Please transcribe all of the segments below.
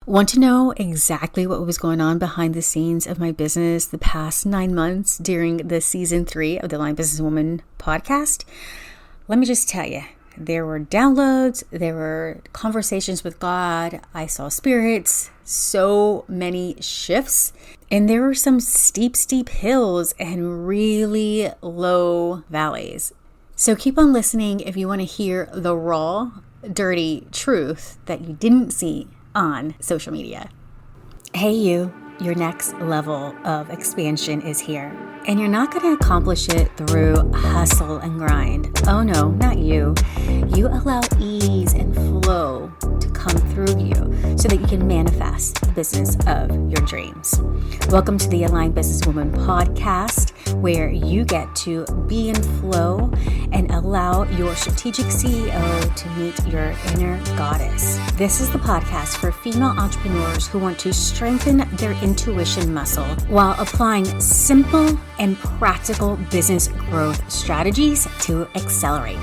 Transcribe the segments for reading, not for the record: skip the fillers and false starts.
Want to know exactly what was going on behind the scenes of my business the past 9 months during the season 3 of the Aligned Businesswoman podcast? Let me just tell you, there were downloads, there were conversations with God, I saw spirits, so many shifts, and there were some steep hills and really low valleys. So keep on listening if you want to hear the raw, dirty truth that you didn't see on social media. Hey you, your next level of expansion is here. And you're not going to accomplish it through hustle and grind. Oh no, not you. You allow ease and flow to come through you so that you can manifest the business of your dreams. Welcome to the Aligned Businesswoman podcast, where you get to be in flow and allow your strategic CEO to meet your inner goddess. This is the podcast for female entrepreneurs who want to strengthen their intuition muscle while applying simple and practical business growth strategies to accelerate.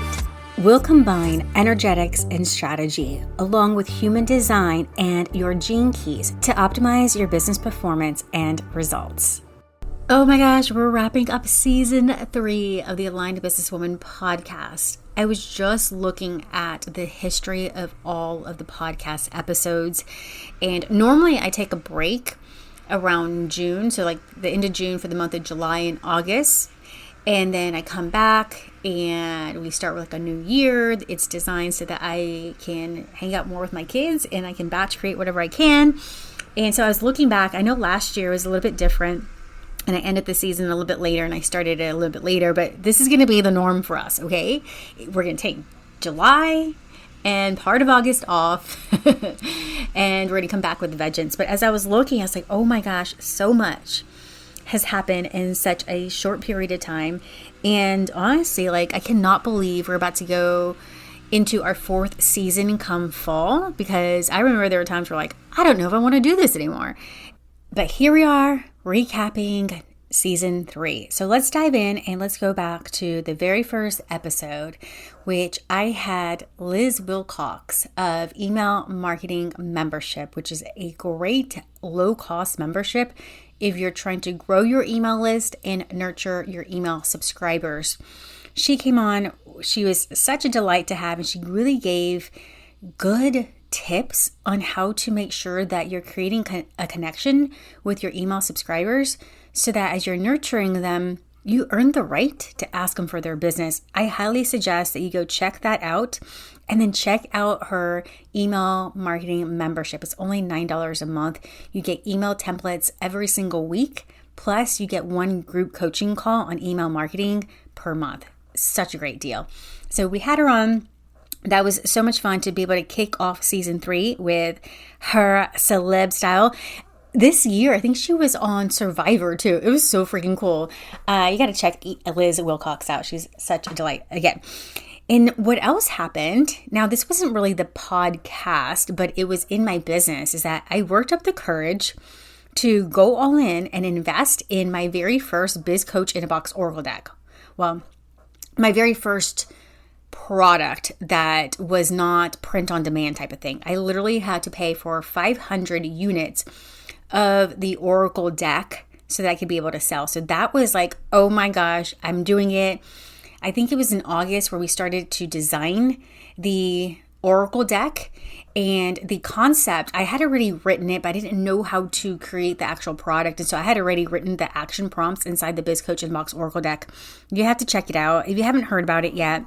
We'll combine energetics and strategy along with human design and your gene keys to optimize your business performance and results. Oh my gosh, we're wrapping up season 3 of the Aligned Businesswoman podcast. I was just looking at the history of all of the podcast episodes, and normally I take a break around June, so like the end of June for the month of July and August, and then I come back and we start with like a new year. It's designed so that I can hang out more with my kids and I can batch create whatever I can. And so I was looking back, I know last year was a little bit different, and I ended the season a little bit later and I started it a little bit later, but this is going to be the norm for us, okay? We're going to take July and part of August off and we're going to come back with vengeance. But as I was looking, I was like, oh my gosh, so much has happened in such a short period of time. And honestly, like, I cannot believe we're about to go into our 4th season come fall, because I remember there were times where like, I don't know if I want to do this anymore. But here we are recapping season 3. So let's dive in and let's go back to the very first episode, which I had Liz Wilcox of Email Marketing Membership, which is a great low-cost membership if you're trying to grow your email list and nurture your email subscribers. She came on. She was such a delight to have, and she really gave good tips on how to make sure that you're creating a connection with your email subscribers so that as you're nurturing them, you earn the right to ask them for their business. I highly suggest that you go check that out and then check out her email marketing membership. It's only $9 a month. You get email templates every single week, plus you get 1 group coaching call on email marketing per month. Such a great deal. So we had her on. That was so much fun to be able to kick off season 3 with her celeb style. This year, I think she was on Survivor too. It was so freaking cool. You got to check Liz Wilcox out. She's such a delight again. And what else happened? Now, this wasn't really the podcast, but it was in my business, is that I worked up the courage to go all in and invest in my very first Biz Coach in a Box Oracle deck. Well, my very first product that was not print on demand type of thing. I literally had to pay for 500 units of the Oracle deck so that I could be able to sell. So that was like, oh my gosh, I'm doing it. I think it was in August where we started to design the Oracle deck, and the concept, I had already written it, but I didn't know how to create the actual product. And so I had already written the action prompts inside the Biz Coach in Box Oracle deck. You have to check it out. If you haven't heard about it yet,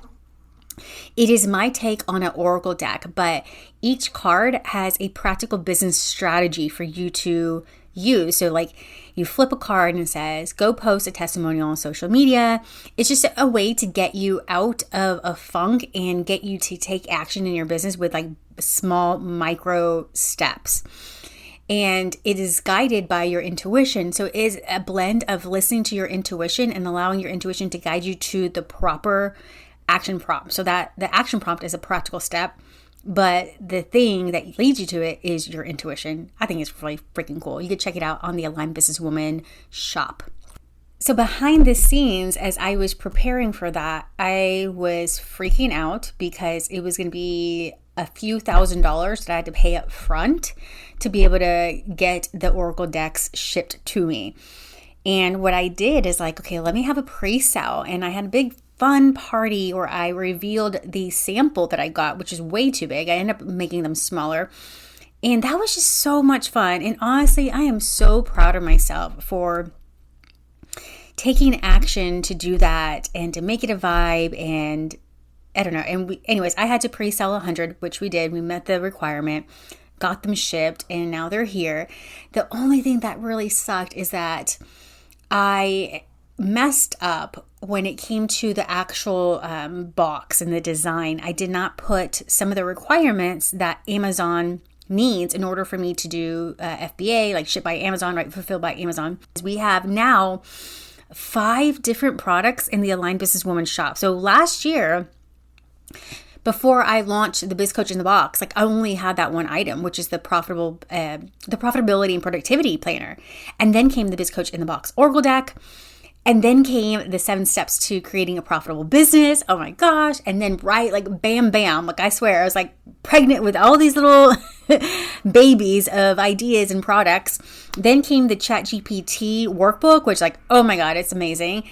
it is my take on an Oracle deck, but each card has a practical business strategy for you to use. So like you flip a card and it says, go post a testimonial on social media. It's just a way to get you out of a funk and get you to take action in your business with like small micro steps. And it is guided by your intuition. So it is a blend of listening to your intuition and allowing your intuition to guide you to the proper action prompt. So that the action prompt is a practical step, but the thing that leads you to it is your intuition. I think it's really freaking cool. You could check it out on the Aligned Businesswoman shop. So behind the scenes, as I was preparing for that, I was freaking out because it was going to be a few $1,000s that I had to pay up front to be able to get the Oracle decks shipped to me. And what I did is like, okay, let me have a pre-sale. And I had a big fun party where I revealed the sample that I got, which is way too big. I ended up making them smaller. And that was just so much fun. And honestly, I am so proud of myself for taking action to do that and to make it a vibe. And I don't know. And anyways, I had to pre-sell 100, which we did. We met the requirement, got them shipped, and now they're here. The only thing that really sucked is that I messed up when it came to the actual box and the design. I did not put some of the requirements that Amazon needs in order for me to do FBA, like ship by Amazon, right? Fulfilled by Amazon. We have now 5 different products in the Aligned Businesswoman shop. So last year, before I launched the Biz Coach in the Box, like I only had that one item, which is the profitability and productivity planner. And then came the Biz Coach in the Box Oracle deck. And then came the 7 steps to creating a profitable business. Oh my gosh. And then like bam, bam. Like I swear, I was like pregnant with all these little babies of ideas and products. Then came the ChatGPT workbook, which like, oh my God, it's amazing.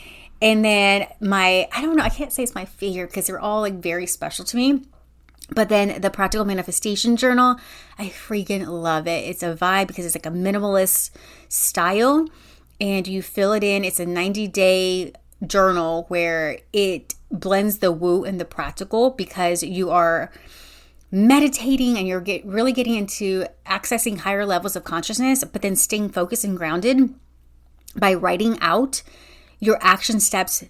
And then I don't know, I can't say it's my favorite because they're all like very special to me. But then the Practical Manifestation Journal, I freaking love it. It's a vibe because it's like a minimalist style. And you fill it in. It's a 90-day journal where it blends the woo and the practical because you are meditating and you're really getting into accessing higher levels of consciousness, but then staying focused and grounded by writing out your action steps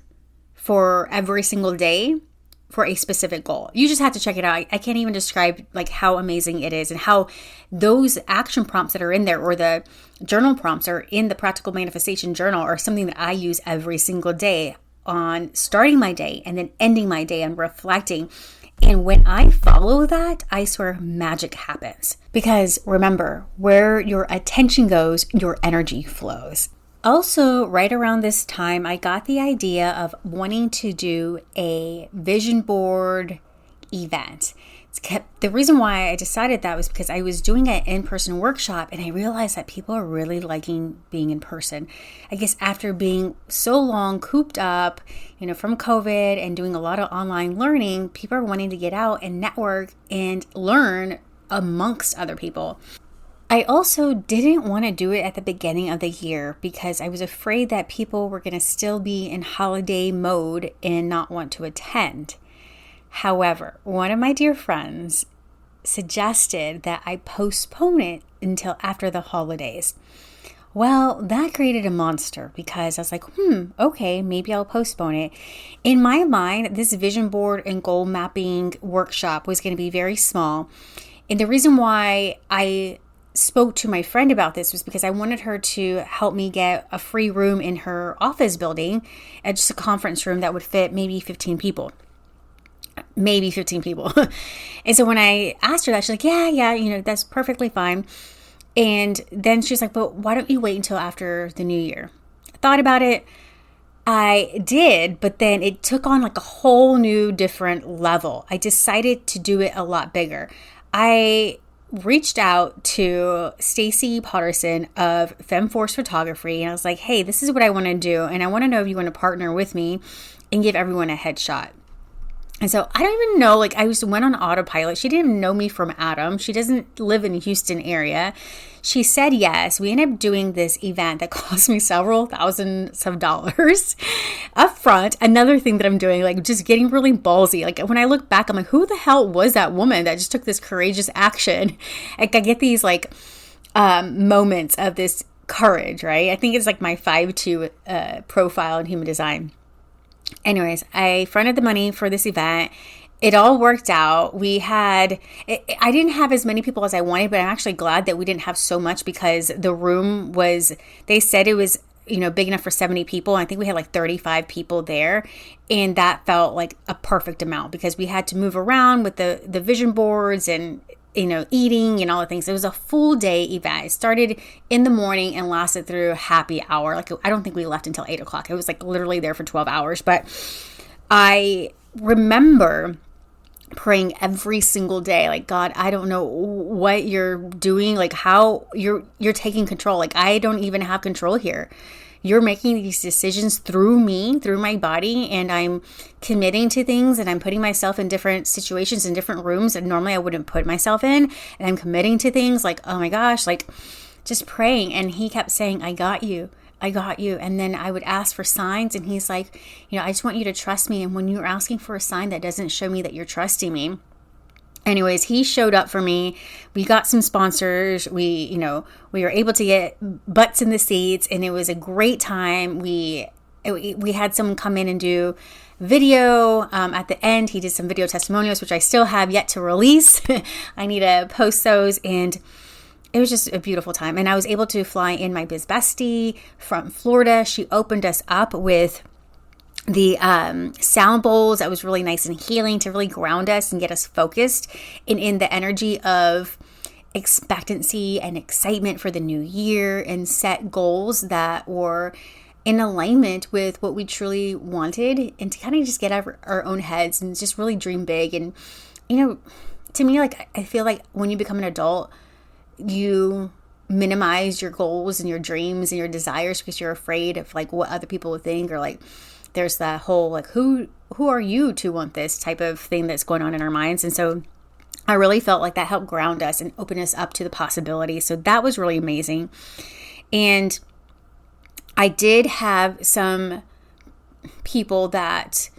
for every single day for a specific goal. You just have to check it out. I can't even describe like how amazing it is and how those action prompts that are in there or the journal prompts are in the Practical Manifestation Journal are something that I use every single day on starting my day and then ending my day and reflecting. And when I follow that, I swear magic happens. Because remember, where your attention goes, your energy flows. Also, right around this time, I got the idea of wanting to do a vision board event. The reason why I decided that was because I was doing an in-person workshop and I realized that people are really liking being in person. I guess after being so long cooped up, from COVID and doing a lot of online learning, people are wanting to get out and network and learn amongst other people. I also didn't want to do it at the beginning of the year because I was afraid that people were going to still be in holiday mode and not want to attend. However, one of my dear friends suggested that I postpone it until after the holidays. Well, that created a monster because I was like, okay, maybe I'll postpone it. In my mind, this vision board and goal mapping workshop was going to be very small. And the reason why I spoke to my friend about this was because I wanted her to help me get a free room in her office building, just a conference room that would fit maybe 15 people. And so when I asked her that, she's like, yeah, that's perfectly fine. And then she's like, but why don't you wait until after the new year? I thought about it. I did, but then it took on like a whole new different level. I decided to do it a lot bigger. I reached out to Stacy Potterson of FemForce Photography, and I was like, hey, this is what I want to do, and I want to know if you want to partner with me and give everyone a headshot. And so I don't even know, I just went on autopilot. She didn't know me from Adam. She doesn't live in the Houston area. She said yes. We ended up doing this event that cost me several thousands of dollars up front. Another thing that I'm doing, just getting really ballsy. When I look back, I'm like, who the hell was that woman that just took this courageous action? I get these moments of this courage, right? I think it's my 5'2" profile in human design. Anyways, I fronted the money for this event. It all worked out. I didn't have as many people as I wanted, but I'm actually glad that we didn't have so much because the room they said it was, big enough for 70 people. I think we had 35 people there. And that felt like a perfect amount because we had to move around with the vision boards and, eating and all the things. It was a full day event. It started in the morning and lasted through happy hour. I don't think we left until 8 o'clock. It was literally there for 12 hours. But I remember praying every single day, like, God, I don't know what you're doing, like how you're taking control. Like, I don't even have control here. You're making these decisions through me, through my body, and I'm committing to things, and I'm putting myself in different situations, in different rooms that normally I wouldn't put myself in, and I'm committing to things, like, oh my gosh, like just praying. And he kept saying, I got you. I got you. And then I would ask for signs, and he's like, I just want you to trust me. And when you're asking for a sign, that doesn't show me that you're trusting me. Anyways, he showed up for me. We got some sponsors. We were able to get butts in the seats, and it was a great time. We had someone come in and do video. At the end, he did some video testimonials, which I still have yet to release. I need to post those, and it was just a beautiful time. And I was able to fly in my biz bestie from Florida. She opened us up with the sound bowls. That was really nice and healing to really ground us and get us focused and in the energy of expectancy and excitement for the new year, and set goals that were in alignment with what we truly wanted, and to kind of just get out of our own heads and just really dream big. And to me, like, I feel like when you become an adult, you minimize your goals and your dreams and your desires because you're afraid of like what other people would think, or like there's that whole like who are you to want this type of thing that's going on in our minds. And so I really felt like that helped ground us and open us up to the possibility. So that was really amazing. And I did have some people that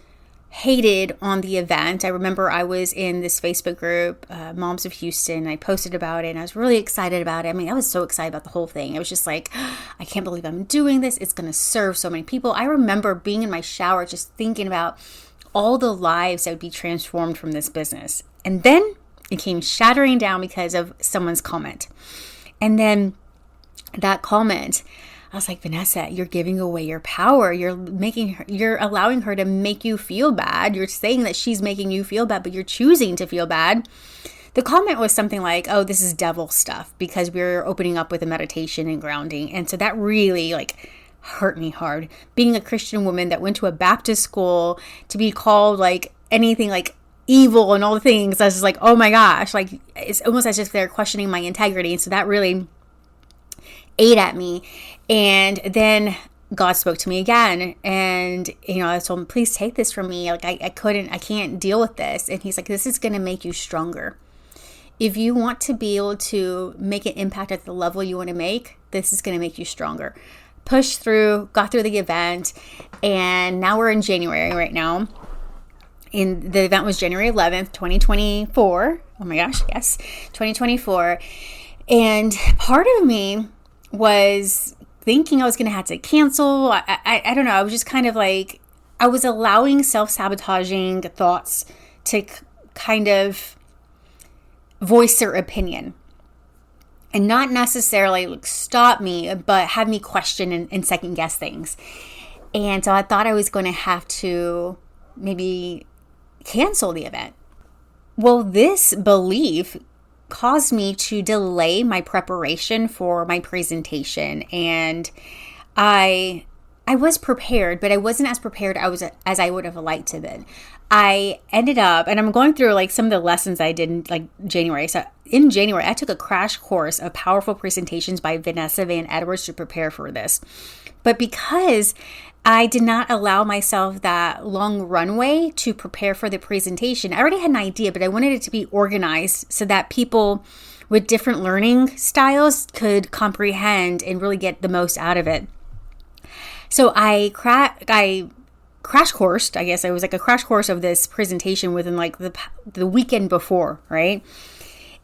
hated on the event. I remember I was in this Facebook group, Moms of Houston. I posted about it, and I was really excited about it. I mean, I was so excited about the whole thing. I was just like, I can't believe I'm doing this. It's going to serve so many people. I remember being in my shower just thinking about all the lives that would be transformed from this business. And then it came shattering down because of someone's comment. And then that comment, I was like, Vanessa, you're giving away your power. You're allowing her to make you feel bad. You're saying that she's making you feel bad, but you're choosing to feel bad. The comment was something like, oh, this is devil stuff, because we're opening up with a meditation and grounding. And so that really like hurt me hard. Being a Christian woman that went to a Baptist school, to be called like anything like evil and all the things, I was just like, oh my gosh, like it's almost as if they're questioning my integrity. And so that really ate at me. And then God spoke to me again, and I told him, please take this from me. Like I can't deal with this. And he's like, this is going to make you stronger. If you want to be able to make an impact at the level you want to make, this is going to make you stronger. Push through, got through the event, and now we're in January right now. And the event was January 11th, 2024. Oh my gosh, yes, 2024. And part of me was thinking I was going to have to cancel. I don't know. I was just kind of like, I was allowing self-sabotaging thoughts to kind of voice their opinion and not necessarily like stop me, but have me question and second guess things. And so I thought I was going to have to maybe cancel the event. Well, this belief caused me to delay my preparation for my presentation. And I was prepared, but I wasn't as prepared as I would have liked to be. I ended up, and I'm going through like some of the lessons I did in like January. So in January, I took a crash course of powerful presentations by Vanessa to prepare for this. But because I did not allow myself that long runway to prepare for the presentation, I already had an idea, but I wanted it to be organized so that people with different learning styles could comprehend and really get the most out of it. So I crash coursed, I guess it was like a crash course of this presentation within like the weekend before, right?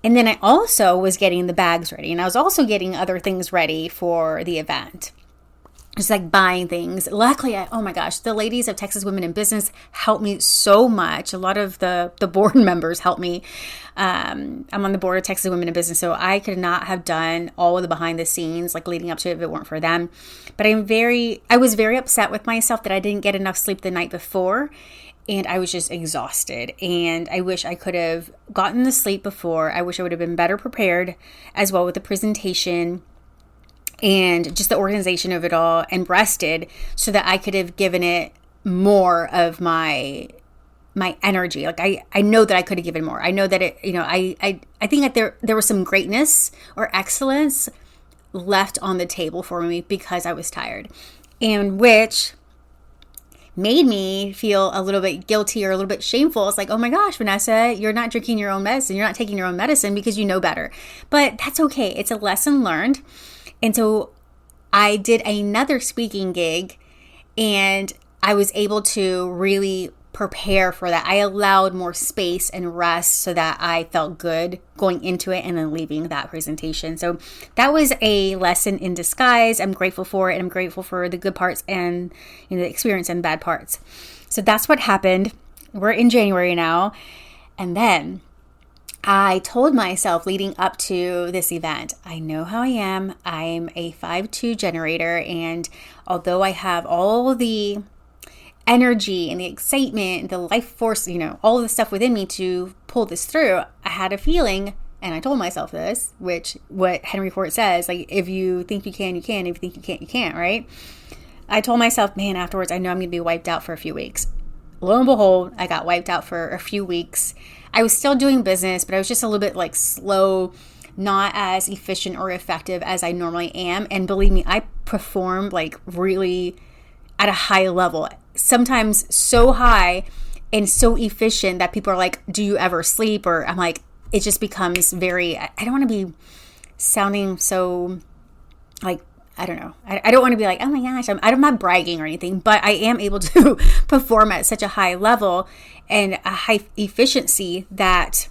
And then I also was getting the bags ready, and I was also getting other things ready for the event. Just like buying things. Luckily, oh my gosh, the ladies of Texas Women in Business helped me so much. A lot of the board members helped me. I'm on the board of Texas Women in Business, so I could not have done all of the behind the scenes, like leading up to it, if it weren't for them. But I was very upset with myself that I didn't get enough sleep the night before, and I was just exhausted. And I wish I could have gotten the sleep before. I wish I would have been better prepared as well with the presentation and just the organization of it all, and rested so that I could have given it more of my my energy. Like I know that I could have given more. I know that it, I think that there was some greatness or excellence left on the table for me because I was tired, and which made me feel a little bit guilty or a little bit shameful. It's like, oh my gosh, Vanessa, you're not drinking your own medicine. You're not taking your own medicine because you know better. But that's okay. It's a lesson learned. And so I did another speaking gig, and I was able to really prepare for that. I allowed more space and rest so that I felt good going into it and then leaving that presentation. So that was a lesson in disguise. I'm grateful for it, and I'm grateful for the good parts and the experience and bad parts. So that's what happened. We're in January now. And then I told myself leading up to this event, I know how I am. I'm a 5-2 generator, and although I have all the energy and the excitement, the life force, all of the stuff within me to pull this through, I had a feeling, and I told myself this, which what Henry Ford says, like, if you think you can, you can. If you think you can't, you can't, right? I told myself, man, afterwards, I know I'm going to be wiped out for a few weeks. Lo and behold, I got wiped out for a few weeks. I was still doing business, but I was just a little bit like slow, not as efficient or effective as I normally am. And believe me, I performed like really at a high level, sometimes so high and so efficient that people are like, do you ever sleep? Or I'm like, it just becomes very, I don't want to be sounding so like, I don't know. I don't want to be like, oh my gosh, I'm not bragging or anything, but I am able to perform at such a high level and a high efficiency that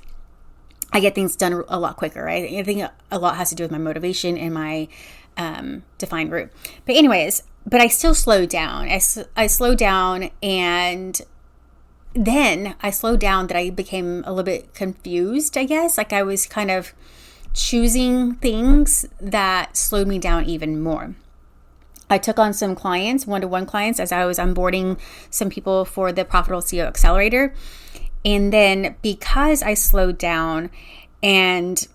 I get things done a lot quicker, right? I think a lot has to do with my motivation and my defined route. But anyways, but I still slowed down. I slowed down, and then I slowed down that I became a little bit confused, I guess. Like I was kind of choosing things that slowed me down even more. I took on some clients, one-to-one clients, as I was onboarding some people for the Profitable CEO Accelerator. And then because I slowed down and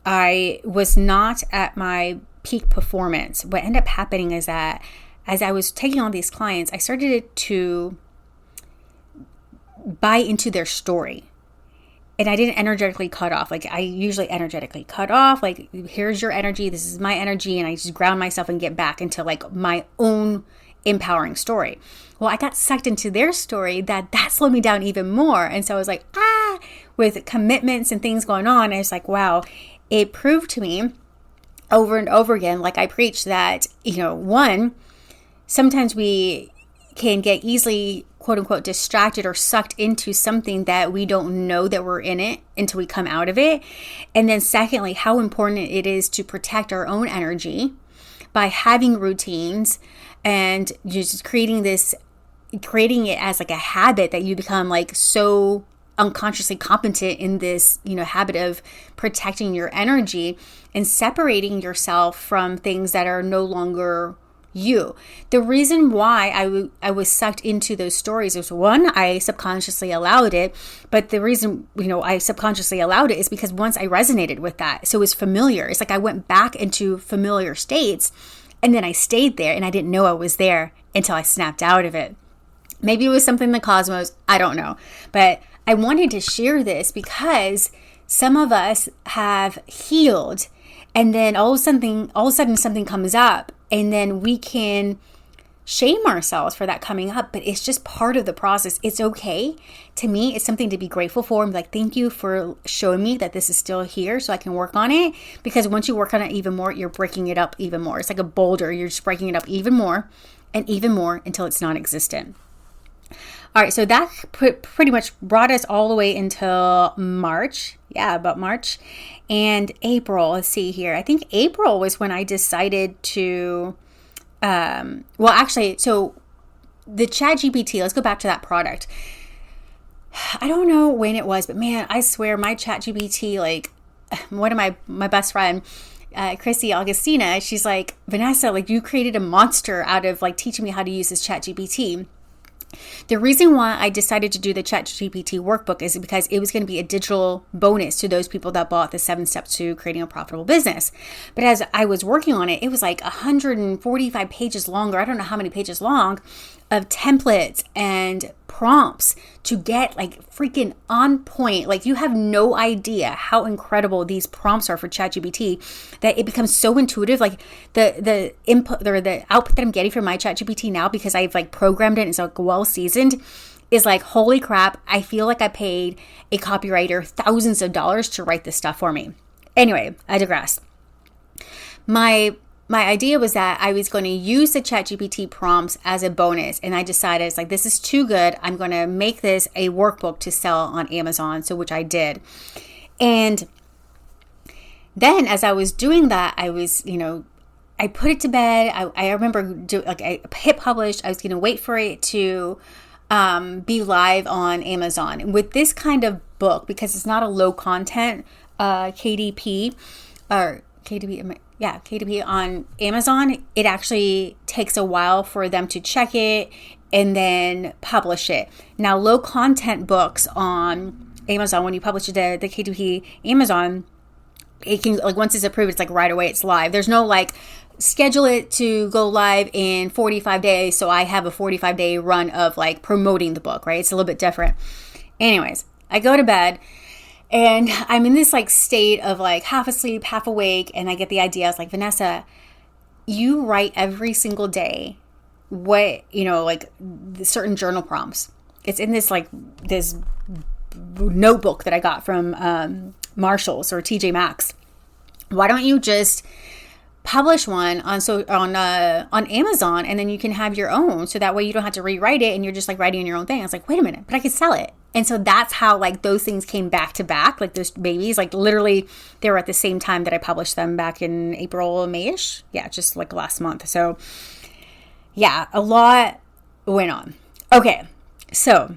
I was not at my peak performance, what ended up happening is that as I was taking on these clients, I started to buy into their story. And I didn't energetically cut off. Like I usually energetically cut off. Like, here's your energy. This is my energy. And I just ground myself and get back into like my own empowering story. Well, I got sucked into their story that slowed me down even more. And so I was like, with commitments and things going on, I was like, wow, it proved to me over and over again, like I preach, that, one, sometimes we can get easily, quote unquote, distracted or sucked into something that we don't know that we're in it until we come out of it. And then secondly, how important it is to protect our own energy by having routines and just creating it as like a habit that you become like so unconsciously competent in this, habit of protecting your energy and separating yourself from things that are no longer you. The reason why I was sucked into those stories is, one, I subconsciously allowed it, but the reason, I subconsciously allowed it is because once I resonated with that, so it was familiar. It's like I went back into familiar states, and then I stayed there, and I didn't know I was there until I snapped out of it. Maybe it was something in the cosmos, I don't know, but I wanted to share this because some of us have healed, and then all of a sudden something comes up, and then we can shame ourselves for that coming up, but it's just part of the process. It's okay. To me, it's something to be grateful for. I'm like, thank you for showing me that this is still here so I can work on it. Because once you work on it even more, you're breaking it up even more. It's like a boulder. You're just breaking it up even more and even more until it's non-existent. All right, so that pretty much brought us all the way until March. Yeah, about March. And April, let's see here. I think April was when I decided to, so the ChatGPT, let's go back to that product. I don't know when it was, but man, I swear my ChatGPT, like one of my best friend, Chrissy Augustina, she's like, Vanessa, like you created a monster out of like teaching me how to use this ChatGPT. The reason why I decided to do the ChatGPT workbook is because it was going to be a digital bonus to those people that bought the 7 Steps to Creating a Profitable Business. But as I was working on it, it was like 145 pages long, or I don't know how many pages long, of templates and prompts to get like freaking on point. Like, you have no idea how incredible these prompts are for ChatGPT, that it becomes so intuitive. Like the input or the output that I'm getting from my ChatGPT now, because I've like programmed it and it's like well seasoned, is like, holy crap, I feel like I paid a copywriter thousands of dollars to write this stuff for me. Anyway, I digress. My idea was that I was going to use the ChatGPT prompts as a bonus, and I decided, it's like, this is too good. I'm going to make this a workbook to sell on Amazon, so which I did. And then as I was doing that, I was, I put it to bed. I remember I hit publish. I was going to wait for it to be live on Amazon. And with this kind of book, because it's not a low content KDP or KDP, KDP on Amazon, it actually takes a while for them to check it and then publish it. Now, low content books on Amazon, when you publish the KDP Amazon, it can, like, once it's approved, it's like right away, it's live. There's no like schedule it to go live in 45 days. So I have a 45-day run of like promoting the book, right? It's a little bit different. Anyways, I go to bed and I'm in this like state of like half asleep, half awake. And I get the idea. I was like, Vanessa, you write every single day what, like the certain journal prompts. It's in this like this notebook that I got from Marshalls or TJ Maxx. Why don't you just publish one on Amazon, and then you can have your own, so that way you don't have to rewrite it and you're just like writing your own thing. I was like, wait a minute, but I could sell it. And so that's how like those things came back to back, like those babies, like literally they were at the same time that I published them back in April, May-ish. Yeah, just like last month. So yeah, a lot went on. Okay, so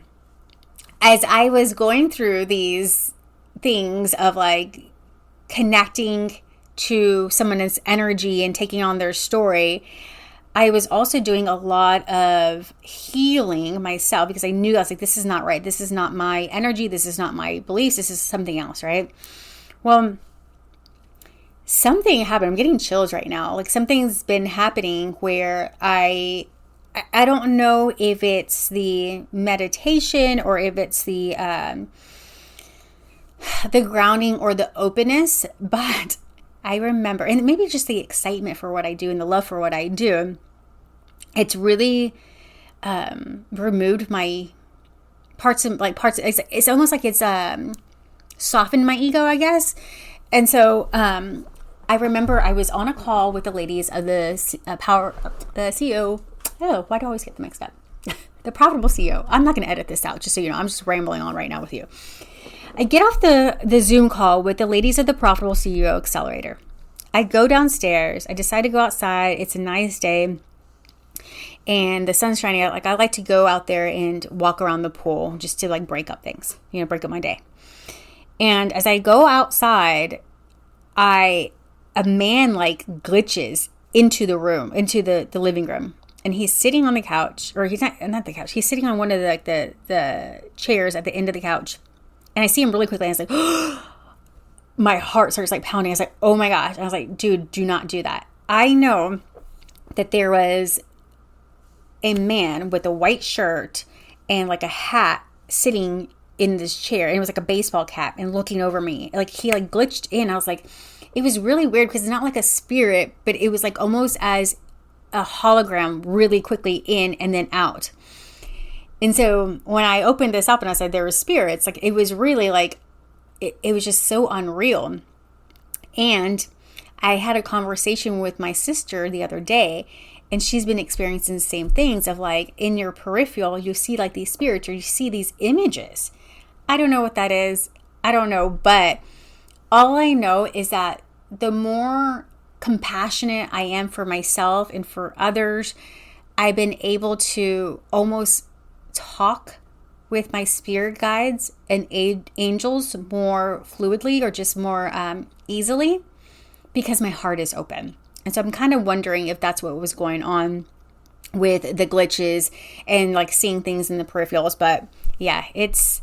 as I was going through these things of like connecting to someone's energy and taking on their story, I was also doing a lot of healing myself, because I knew, I was like, this is not right. This is not my energy. This is not my beliefs. This is something else, right? Well, something happened. I'm getting chills right now. Like, something's been happening where I don't know if it's the meditation or if it's the grounding or the openness, but I remember, and maybe just the excitement for what I do and the love for what I do, it's really removed my parts. It's almost like it's softened my ego, I guess. And so I remember I was on a call with the ladies of the CEO. Oh, why do I always get them mixed up? The Profitable CEO. I'm not going to edit this out, just so you know. I'm just rambling on right now with you. I get off the Zoom call with the ladies of the Profitable CEO Accelerator. I go downstairs. I decide to go outside. It's a nice day and the sun's shining out. Like, I like to go out there and walk around the pool just to like break up things, break up my day. And as I go outside, a man like glitches into the room, into the living room. And he's sitting on the couch, or he's not the couch. He's sitting on one of the chairs at the end of the couch. And I see him really quickly, and I was like, my heart starts like pounding. I was like, oh my gosh. I was like, dude, do not do that. I know that there was a man with a white shirt and like a hat sitting in this chair. And it was like a baseball cap and looking over me. Like, he like glitched in. I was like, it was really weird because it's not like a spirit, but it was like almost as a hologram, really quickly in and then out. And so when I opened this up and I said there were spirits, like, it was really like, it was just so unreal. And I had a conversation with my sister the other day, and she's been experiencing the same things of like, in your peripheral, you see like these spirits, or you see these images. I don't know what that is. I don't know. But all I know is that the more compassionate I am for myself and for others, I've been able to almost talk with my spirit guides and angels more fluidly, or just more easily, because my heart is open. And so I'm kind of wondering if that's what was going on with the glitches and like seeing things in the peripherals. But yeah, it's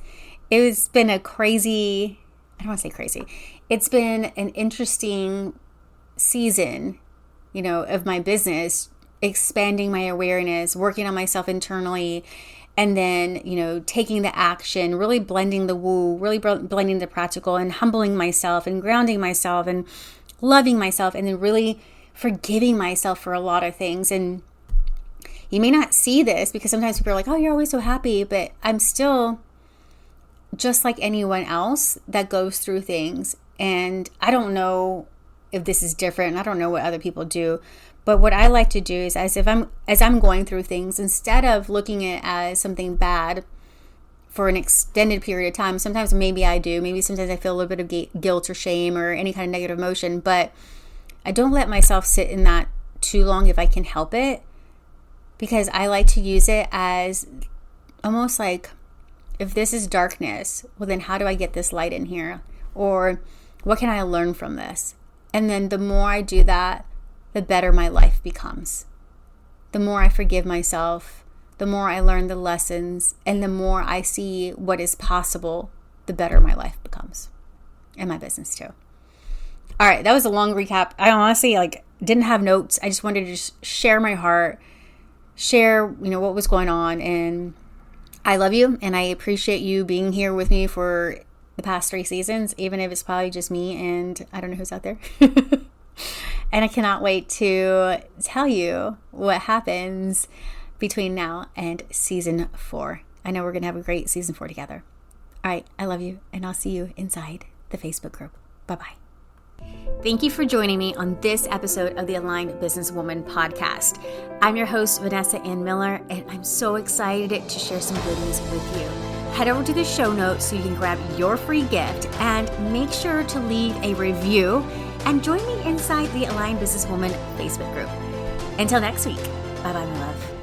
been a crazy, I don't want to say crazy. It's been an interesting season, of my business, expanding my awareness, working on myself internally, and then, taking the action, really blending the woo, really blending the practical, and humbling myself and grounding myself and loving myself, and then really forgiving myself for a lot of things. And you may not see this because sometimes people are like, oh, you're always so happy, but I'm still just like anyone else that goes through things. And I don't know if this is different. I don't know what other people do. But what I like to do is as I'm going through things, instead of looking at it as something bad for an extended period of time, sometimes maybe I do. Maybe sometimes I feel a little bit of guilt or shame or any kind of negative emotion. But I don't let myself sit in that too long if I can help it. Because I like to use it as almost like, if this is darkness, well then how do I get this light in here? Or what can I learn from this? And then the more I do that, the better my life becomes. The more I forgive myself, the more I learn the lessons, and the more I see what is possible, the better my life becomes. And my business too. All right, that was a long recap. I honestly didn't have notes. I just wanted to just share my heart, share, what was going on. And I love you, and I appreciate you being here with me for the past 3 seasons, even if it's probably just me and I don't know who's out there. And I cannot wait to tell you what happens between now and season 4. I know we're going to have a great season 4 together. All right, I love you, and I'll see you inside the Facebook group. Bye-bye. Thank you for joining me on this episode of the Aligned Businesswoman podcast. I'm your host, Vanessa Ann Miller, and I'm so excited to share some goodies with you. Head over to the show notes so you can grab your free gift, and make sure to leave a review and join me inside the Aligned Businesswoman Facebook group. Until next week, bye-bye, my love.